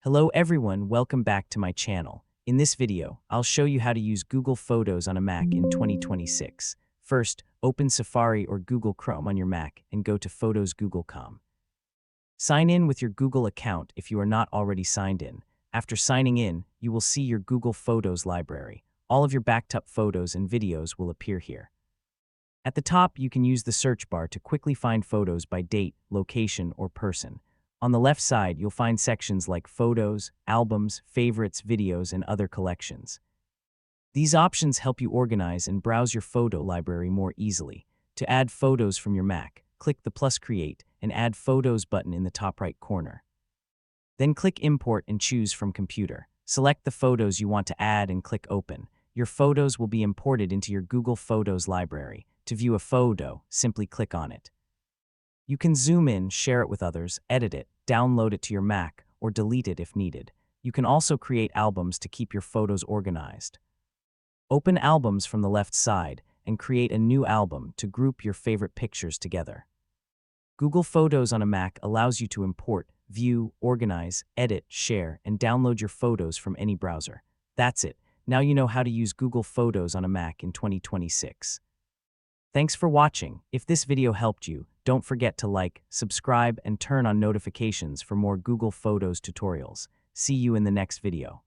Hello everyone, welcome back to my channel. In this video, I'll show you how to use Google Photos on a Mac in 2026. First, open Safari or Google Chrome on your Mac and go to Photos Google.com. Sign in with your Google account if you are not already signed in. After signing in, you will see your Google Photos library. All of your backed up photos and videos will appear here. At the top, you can use the search bar to quickly find photos by date, location, or person. On the left side, you'll find sections like Photos, Albums, Favorites, Videos, and other collections. These options help you organize and browse your photo library more easily. To add photos from your Mac, click the plus Create and Add Photos button in the top right corner. Then click Import and choose from Computer. Select the photos you want to add and click Open. Your photos will be imported into your Google Photos library. To view a photo, simply click on it. You can zoom in, share it with others, edit it, download it to your Mac, or delete it if needed. You can also create albums to keep your photos organized. Open Albums from the left side and create a new album to group your favorite pictures together. Google Photos on a Mac allows you to import, view, organize, edit, share, and download your photos from any browser. That's it. Now you know how to use Google Photos on a Mac in 2026. Thanks for watching. If this video helped you, don't forget to like, subscribe, and turn on notifications for more Google Photos tutorials. See you in the next video.